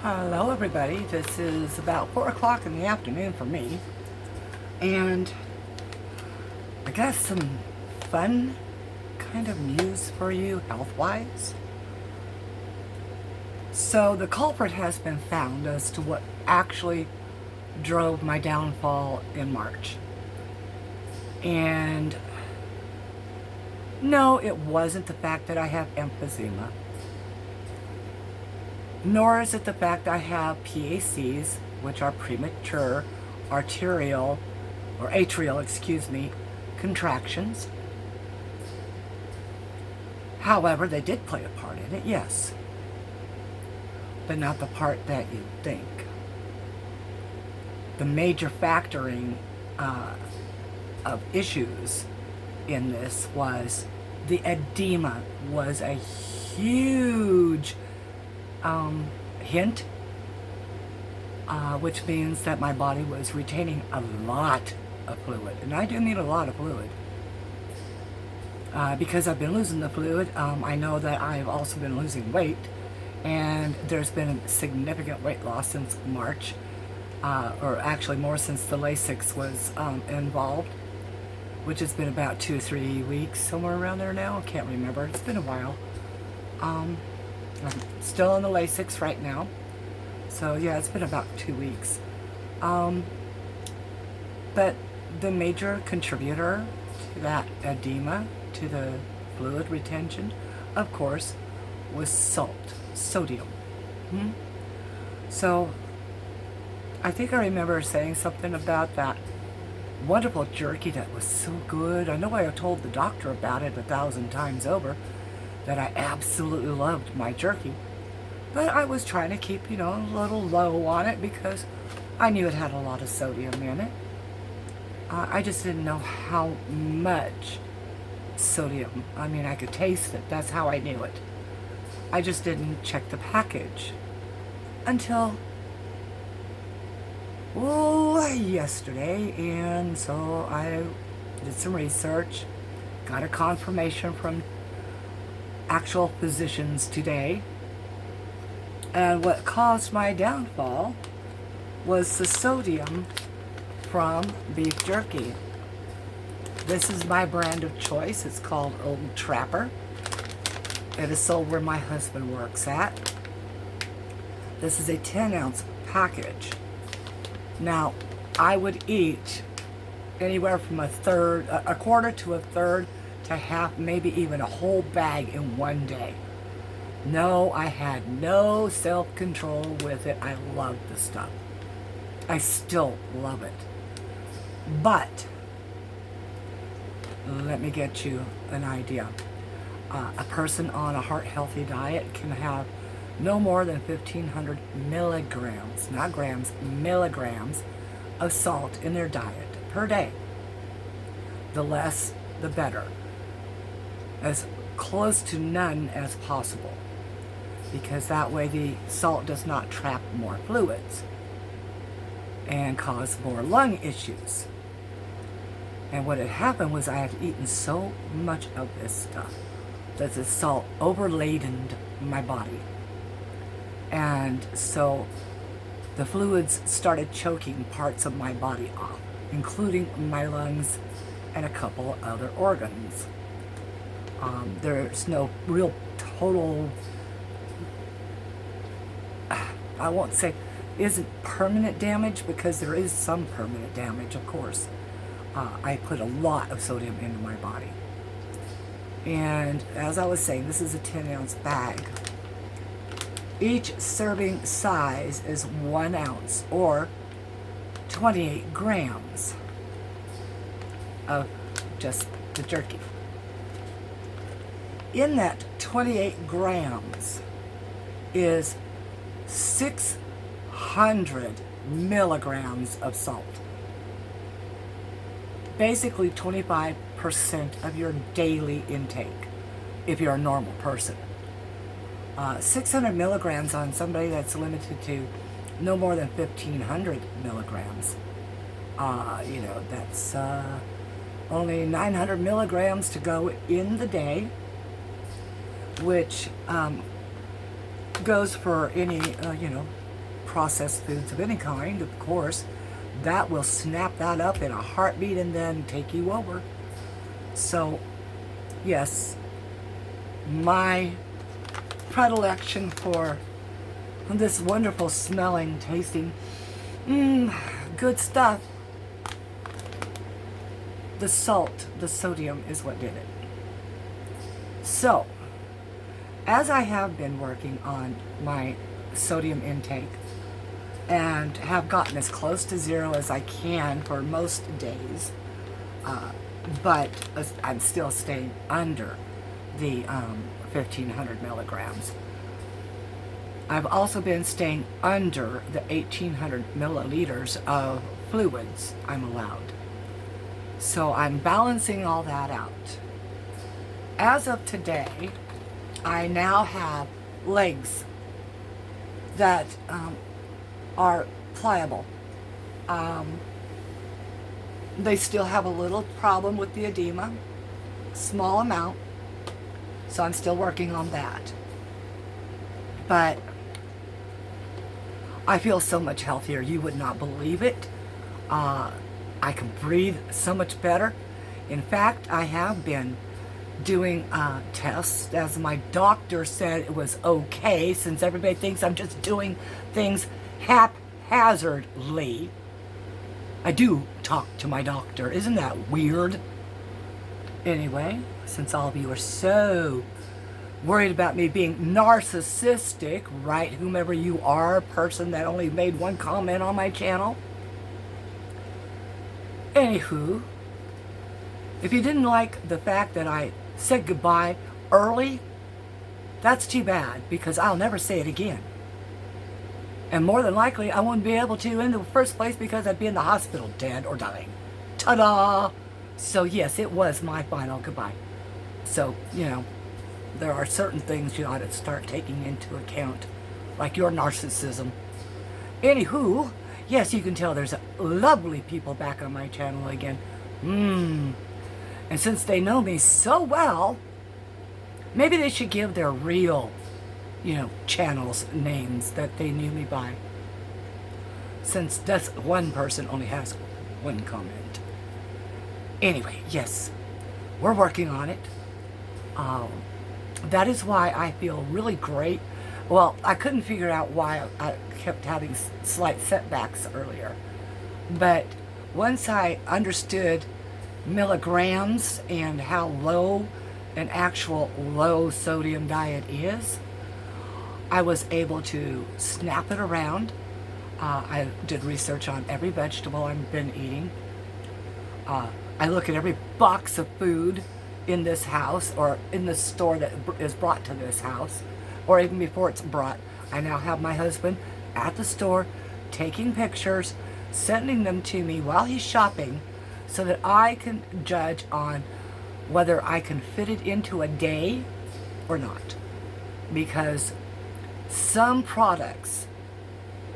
Hello everybody, this is about 4 o'clock in the afternoon for me, and I got some fun kind of news for you health-wise. So the culprit has been found as to what actually drove my downfall in March. And no, it wasn't the fact that I have emphysema. Nor is it the fact I have PACs, which are premature arterial, or atrial, contractions. However, they did play a part in it, yes. But not the part that you'd think. The major factoring of issues in this was the edema was a huge hint, which means that my body was retaining a lot of fluid. And I do need a lot of fluid. Because I've been losing the fluid, I know that I've also been losing weight, and there's been significant weight loss since March, or actually more since the LASIK was involved, which has been about 2 or 3 weeks, somewhere around there now. I can't remember. It's been a while. I'm still on the LASIK right now. So yeah, it's been about 2 weeks. But the major contributor to that edema, to the fluid retention, of course, was sodium. So I think I remember saying something about that wonderful jerky that was so good. I know I told the doctor about it 1,000 times over, that I absolutely loved my jerky. But I was trying to keep, a little low on it because I knew it had a lot of sodium in it. I just didn't know how much sodium. I mean, I could taste it. That's how I knew it. I just didn't check the package until yesterday, and so I did some research, got a confirmation from actual physicians today, and what caused my downfall was the sodium from beef jerky. This is my brand of choice. It's called Old Trapper. It is sold where my husband works at. This is a 10-ounce package. Now, I would eat anywhere from a quarter to a third to half, maybe even a whole bag in one day. No, I had no self-control with it. I loved the stuff. I still love it. But let me get you an idea. A person on a heart-healthy diet can have no more than 1,500 milligrams, not grams, milligrams of salt in their diet per day. The less, the better. As close to none as possible, because that way the salt does not trap more fluids and cause more lung issues. And what had happened was I had eaten so much of this stuff that the salt overladen my body. And so the fluids started choking parts of my body off, including my lungs and a couple of other organs. There's no real total, I won't say isn't permanent damage, because there is some permanent damage, of course. I put a lot of sodium into my body. And as I was saying, this is a 10-ounce bag. Each serving size is 1 ounce, or 28 grams of just the jerky. In that 28 grams is 600 milligrams of salt. Basically 25% of your daily intake, if you're a normal person. 600 milligrams on somebody that's limited to no more than 1,500 milligrams. That's only 900 milligrams to go in the day, which goes for any, processed foods of any kind, of course, that will snap that up in a heartbeat and then take you over. So, yes, my predilection for this wonderful smelling, tasting, good stuff. The salt, the sodium is what did it. So, as I have been working on my sodium intake and have gotten as close to zero as I can for most days, but I'm still staying under the 1,500 milligrams. I've also been staying under the 1,800 milliliters of fluids I'm allowed. So I'm balancing all that out. As of today, I now have legs that are pliable. They still have a little problem with the edema, small amount, so I'm still working on that. But I feel so much healthier, you would not believe it. I can breathe so much better. In fact, I have been doing tests, as my doctor said it was okay, since everybody thinks I'm just doing things haphazardly. I do talk to my doctor. Isn't that weird? Anyway, since all of you are so worried about me being narcissistic, right? Whomever you are, person that only made one comment on my channel. Anywho, if you didn't like the fact that I said goodbye early, that's too bad, because I'll never say it again. And more than likely, I wouldn't be able to in the first place because I'd be in the hospital dead or dying. Ta-da! So yes, it was my final goodbye. So, you know, there are certain things you ought to start taking into account, like your narcissism. Anywho, yes, you can tell there's lovely people back on my channel again. And since they know me so well, maybe they should give their real, channels names that they knew me by. Since that's one person only has one comment. Anyway, yes, we're working on it. That is why I feel really great. Well, I couldn't figure out why I kept having slight setbacks earlier. But once I understood milligrams and how low an actual low sodium diet is, I was able to snap it around. I did research on every vegetable I've been eating. I look at every box of food in this house or in the store that is brought to this house, or even before it's brought. I now have my husband at the store taking pictures, sending them to me while he's shopping, so that I can judge on whether I can fit it into a day or not. Because some products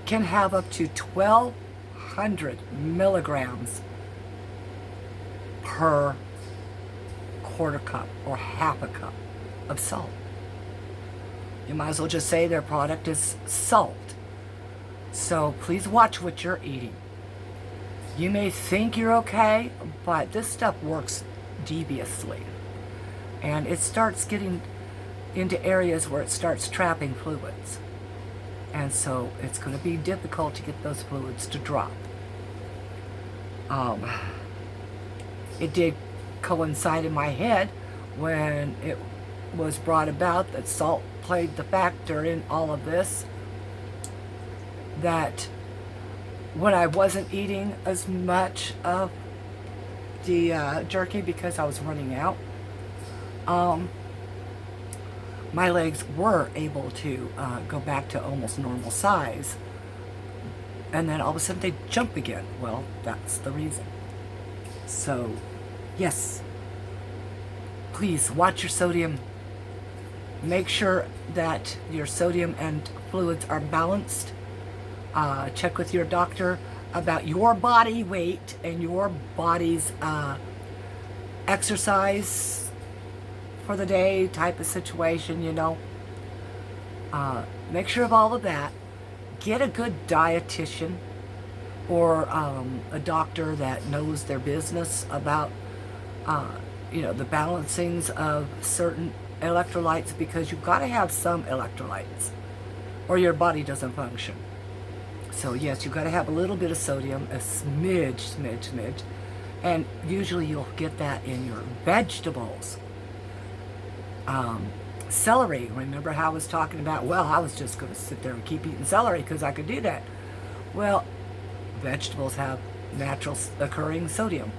can have up to 1,200 milligrams per quarter cup or half a cup of salt. You might as well just say their product is salt. So please watch what you're eating. You may think you're okay, but this stuff works deviously. And it starts getting into areas where it starts trapping fluids. And so it's going to be difficult to get those fluids to drop. It did coincide in my head when it was brought about that salt played the factor in all of this, that when I wasn't eating as much of the jerky because I was running out, my legs were able to go back to almost normal size, and then all of a sudden they jump again. Well, that's the reason. So yes, please watch your sodium. Make sure that your sodium and fluids are balanced. Check with your doctor about your body weight and your body's exercise for the day type of situation, Make sure of all of that. get a good dietitian or a doctor that knows their business about the balancings of certain electrolytes, because you've got to have some electrolytes or your body doesn't function. So yes, you've got to have a little bit of sodium, a smidge, and usually you'll get that in your vegetables. Celery, remember how I was talking about, well, I was just going to sit there and keep eating celery because I could do that. Well, vegetables have natural occurring sodium.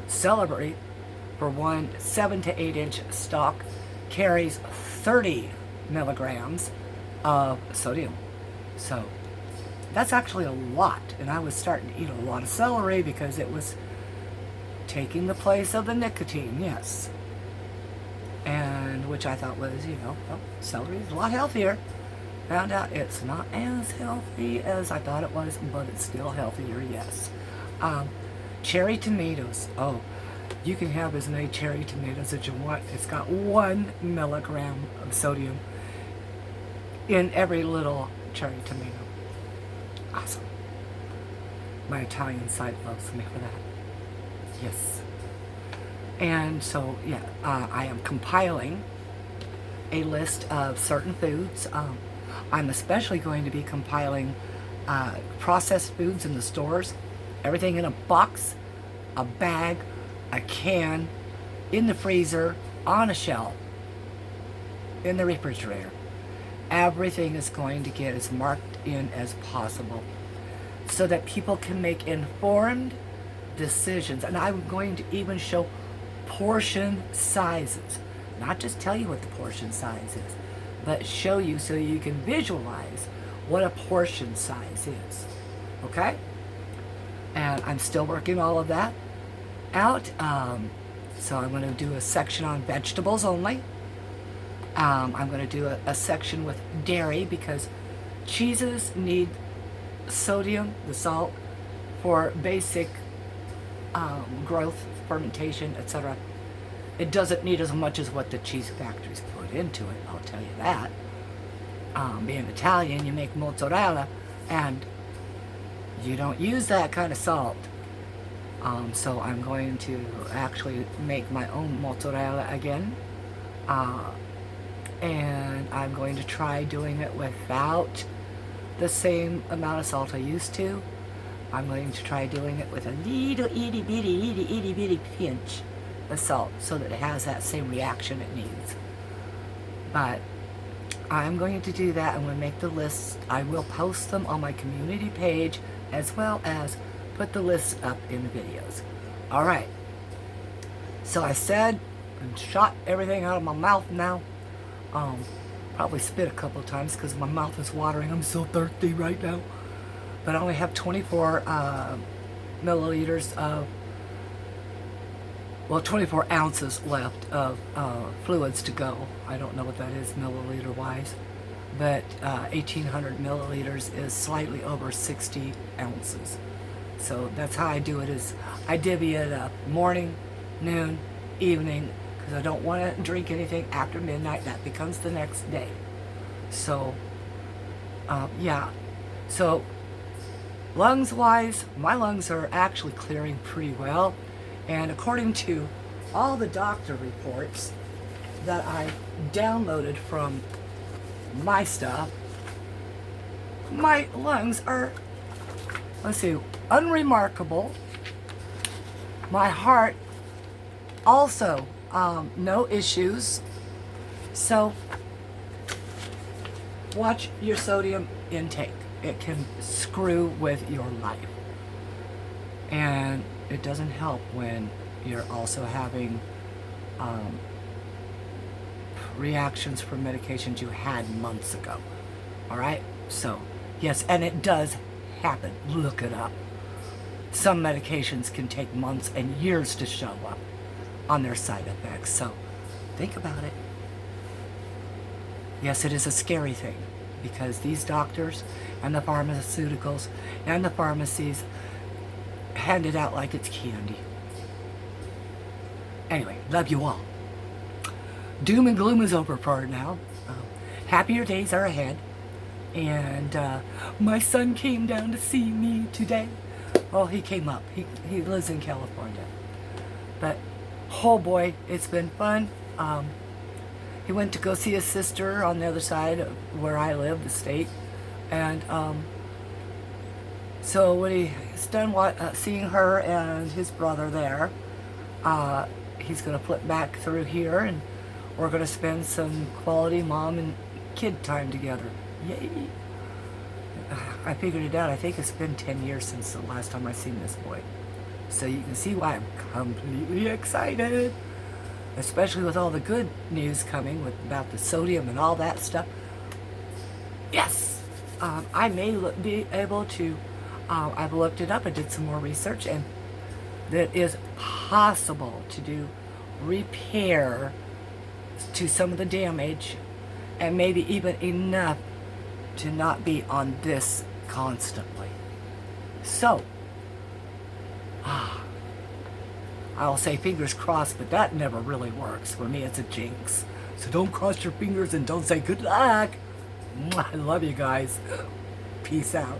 Celery, for one 7 to 8 inch stalk, carries 30 milligrams of sodium. So that's actually a lot, and I was starting to eat a lot of celery because it was taking the place of the nicotine, yes. And which I thought was, well, celery is a lot healthier. Found out it's not as healthy as I thought it was, but it's still healthier, yes. Cherry tomatoes. Oh, you can have as many cherry tomatoes as you want. It's got 1 milligram of sodium in every little cherry tomato. Awesome. My Italian side loves me for that. Yes. And so, yeah, I am compiling a list of certain foods. I'm especially going to be compiling processed foods in the stores. Everything in a box, a bag, a can, in the freezer, on a shelf, in the refrigerator. Everything is going to get as marked in as possible so that people can make informed decisions. And I'm going to even show portion sizes. Not just tell you what the portion size is, but show you so you can visualize what a portion size is. Okay? And I'm still working all of that out. So I'm going to do a section on vegetables only. I'm going to do a section with dairy because cheeses need sodium, the salt, for basic growth, fermentation, etc. It doesn't need as much as what the cheese factories put into it, I'll tell you that. Being Italian, you make mozzarella, and you don't use that kind of salt. So I'm going to actually make my own mozzarella again. And I'm going to try doing it without the same amount of salt I used to. I'm going to try doing it with a little itty bitty pinch of salt so that it has that same reaction it needs. But I'm going to do that. I'm going to make the lists. I will post them on my community page as well as put the lists up in the videos. Alright. So I said and shot everything out of my mouth now. Probably spit a couple of times because my mouth is watering. I'm so thirsty right now. But I only have 24 milliliters of, well, 24 ounces left of fluids to go. I don't know what that is milliliter wise, but 1800 milliliters is slightly over 60 ounces. So that's how I do it, is I divvy it up morning, noon, evening, because I don't want to drink anything after midnight. That becomes the next day. So yeah, so lungs wise, my lungs are actually clearing pretty well, and according to all the doctor reports that I downloaded from my stuff, my lungs are, let's see, unremarkable. My heart also no issues. So watch your sodium intake. It can screw with your life. And it doesn't help when you're also having reactions from medications you had months ago. Alright? So, yes, and it does happen. Look it up. Some medications can take months and years to show up on their side effects. So, think about it. Yes, it is a scary thing, because these doctors and the pharmaceuticals and the pharmacies hand it out like it's candy. Anyway, love you all. Doom and gloom is over for now. Happier days are ahead. And my son came down to see me today. Well, he came up. He lives in California. But, oh boy, it's been fun. He went to go see his sister on the other side of where I live, the state. And so when he's done seeing her and his brother there, he's going to flip back through here, and we're going to spend some quality mom and kid time together. Yay! I figured it out. I think it's been 10 years since the last time I seen this boy. So you can see why I'm completely excited. Especially with all the good news coming about the sodium and all that stuff. Yes! I may be able to, I've looked it up, I did some more research, and that is possible to do repair to some of the damage, and maybe even enough to not be on this constantly. So, I'll say fingers crossed, but that never really works. For me, it's a jinx. So don't cross your fingers and don't say good luck. I love you guys. Peace out.